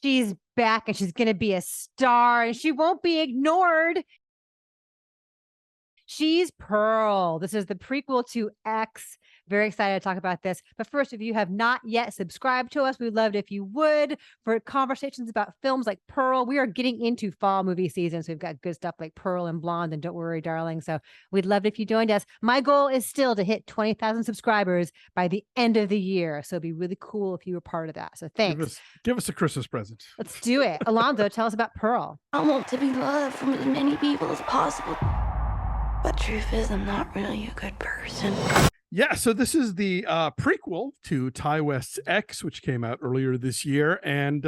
She's back and she's going to be a star and she won't be ignored. She's Pearl. This is the prequel to X. Very excited to talk about this. But first, if you have not yet subscribed to us, we'd love it if you would for conversations about films like Pearl. We are getting into fall movie season, so we've got good stuff like Pearl and Blonde and Don't Worry, Darling. So we'd love it if you joined us. My goal is still to hit 20,000 subscribers by the end of the year. So it'd be really cool if you were part of that. So thanks. Give us a Christmas present. Let's do it. Alonso, tell us about Pearl. I want to be loved from as many people as possible. But truth is, I'm not really a good person. Yeah, so this is the prequel to Ty West's X, which came out earlier this year. And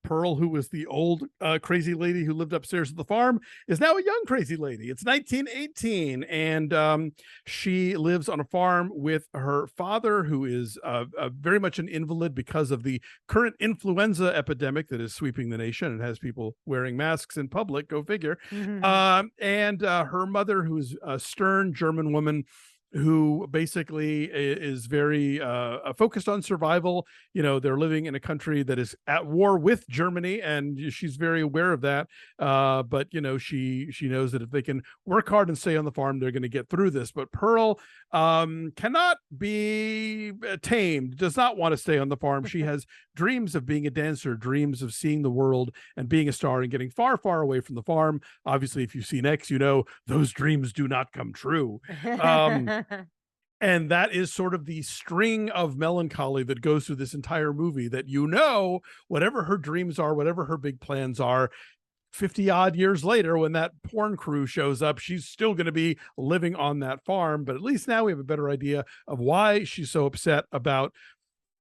Pearl, who was the old crazy lady who lived upstairs at the farm, is now a young crazy lady. It's 1918, and she lives on a farm with her father, who is very much an invalid because of the current influenza epidemic that is sweeping the nation and has people wearing masks in public. Go figure. Mm-hmm. And her mother, who's a stern German woman, who basically is very focused on survival. You know, they're living in a country that is at war with Germany, and she's very aware of that. But, you know, she knows that if they can work hard and stay on the farm, they're going to get through this. But Pearl cannot be tamed, does not want to stay on the farm. She has dreams of being a dancer, dreams of seeing the world and being a star and getting far, far away from the farm. Obviously, if you've seen X, you know those dreams do not come true. And that is sort of the string of melancholy that goes through this entire movie, that, you know, whatever her dreams are, whatever her big plans are, 50 odd years later, when that porn crew shows up, she's still going to be living on that farm. But at least now we have a better idea of why she's so upset about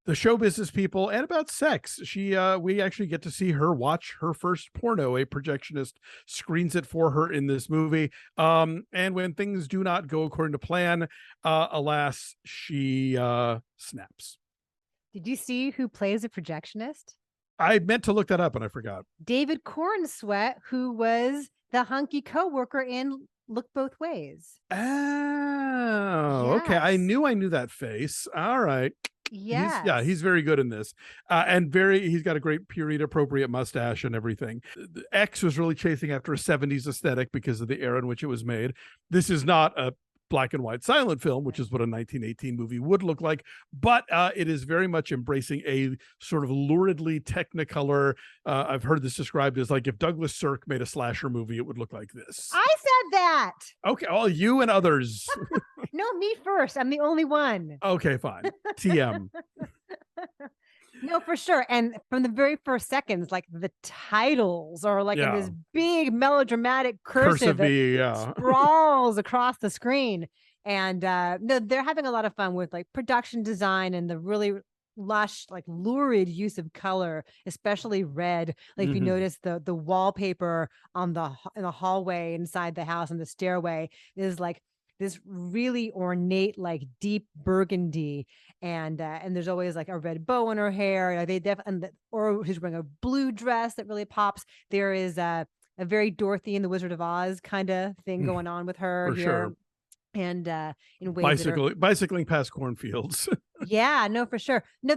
the show business people and about sex. We actually get to see her watch her first porno. A projectionist screens it for her in this movie. And when things do not go according to plan, alas, she snaps. Did you see who plays a projectionist? I meant to look that up and I forgot. David Corenswet, who was the hunky coworker in Look Both Ways. Oh, yes. Okay. I knew that face. All right. Yeah, he's very good in this, and he's got a great period appropriate mustache and everything. X was really chasing after a 70s aesthetic because of the era in which it was made. This is not a black and white silent film, which is what a 1918 movie would look like, but it is very much embracing a sort of luridly technicolor. I've heard this described as like if Douglas Sirk made a slasher movie, it would look like this. I said that. Okay, all you and others. No, me first. I'm the only one. Okay, fine. TM. No, for sure. And from the very first seconds, like the titles are like in this big melodramatic cursive that sprawls across the screen. And no, they're having a lot of fun with like production design and the really lush, like lurid use of color, especially red. Like if you notice the wallpaper in the hallway inside the house and the stairway is like this really ornate, like deep burgundy, and there's always like a red bow in her hair. Or she's wearing a blue dress that really pops. There is a very Dorothy and the Wizard of Oz kind of thing going on with her for here. Sure. And in ways bicycling past cornfields. Yeah, no, for sure. No,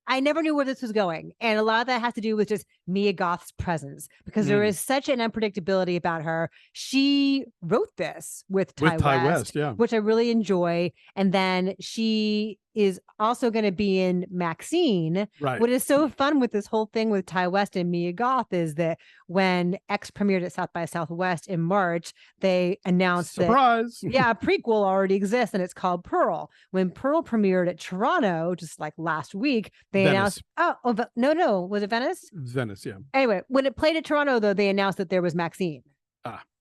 I never knew where this was going. And a lot of that has to do with just Mia Goth's presence, because there is such an unpredictability about her. She wrote this with Ty West, which I really enjoy. And then she is also going to be in Maxine. Right. What is so fun with this whole thing with Ty West and Mia Goth is that when X premiered at South by Southwest in March, they announced that a prequel already exists and it's called Pearl. When Pearl premiered at Toronto just like last week, they announced no, was it Venice? Venice, yeah. Anyway, when it played at Toronto, though, they announced that there was Maxine.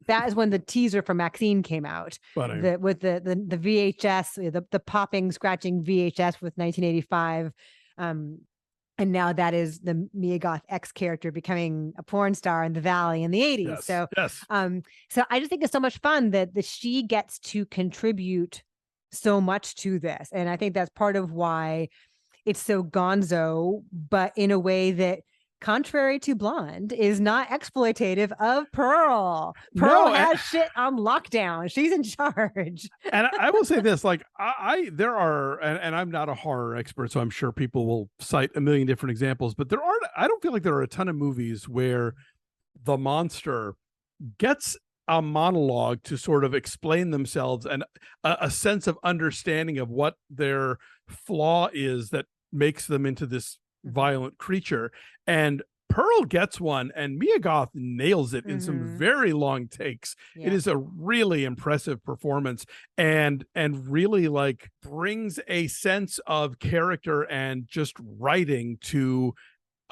That is when the teaser for Maxine came out. With the VHS, the popping, scratching VHS with 1985. And now that is the Mia Goth X character becoming a porn star in the Valley in the 80s. So I just think it's so much fun that she gets to contribute so much to this. And I think that's part of why it's so gonzo, but in a way that contrary to Blonde, is not exploitative of Pearl. Pearl has shit on lockdown. She's in charge. And I will say this, like there are, and I'm not a horror expert, so I'm sure people will cite a million different examples, but I don't feel like there are a ton of movies where the monster gets a monologue to sort of explain themselves and a sense of understanding of what their flaw is that makes them into this violent creature. And Pearl gets one, and Mia Goth nails it in some very long takes. Yeah. It is a really impressive performance, and really like brings a sense of character and just writing to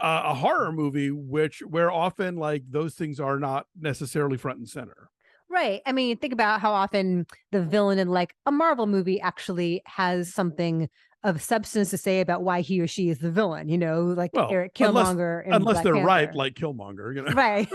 a horror movie, where often like those things are not necessarily front and center. Right. I mean, think about how often the villain in like a Marvel movie actually has something of substance to say about why he or she is the villain, you know, like Eric Killmonger. Unless they're right, like Killmonger, you know? Right.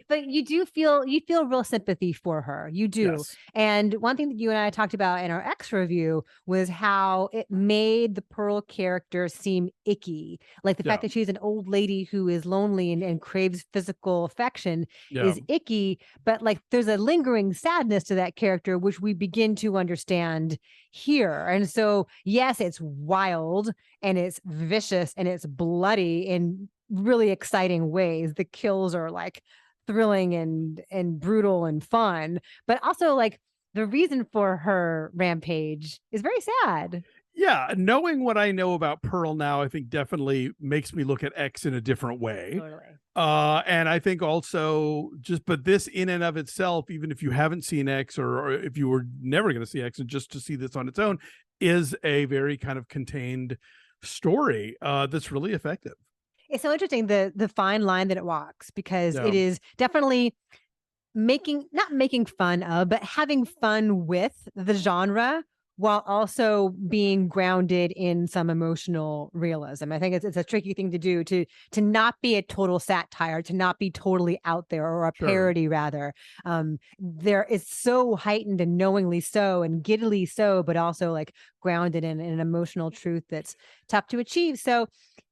But you feel real sympathy for her. You do. Yes. And one thing that you and I talked about in our X review was how it made the Pearl character seem icky. Like the fact that she's an old lady who is lonely and craves physical affection is icky, but like there's a lingering sadness to that character, which we begin to understand here. And so, yes, it's wild and it's vicious and it's bloody in really exciting ways. The kills are like thrilling and brutal and fun, but also like the reason for her rampage is very sad. Yeah, knowing what I know about Pearl now, I think definitely makes me look at X in a different way. Totally. And I think also but this in and of itself, even if you haven't seen X or if you were never going to see X, and just to see this on its own, is a very kind of contained story that's really effective. It's so interesting, the fine line that it walks, because it is definitely not making fun of, but having fun with the genre while also being grounded in some emotional realism. I think it's a tricky thing to do, to not be a total satire, to not be totally out there, or a parody rather. There is so heightened and knowingly so and giddily so, but also like grounded in an emotional truth that's tough to achieve. So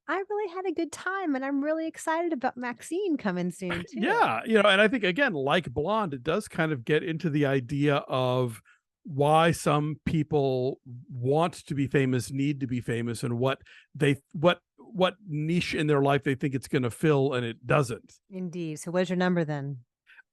I really had a good time, and I'm really excited about Maxine coming soon too. Yeah, you know, and I think again, like Blonde, it does kind of get into the idea of why some people want to be famous, need to be famous, and what niche in their life they think it's going to fill, and it doesn't. Indeed. So what's your number then?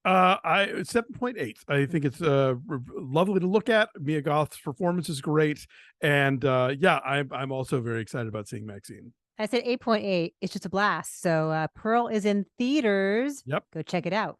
7.8. I think it's lovely to look at. Mia Goth's performance is great, and I'm also very excited about seeing Maxine. I said 8.8. It's just a blast. So Pearl is in theaters. Yep. Go check it out.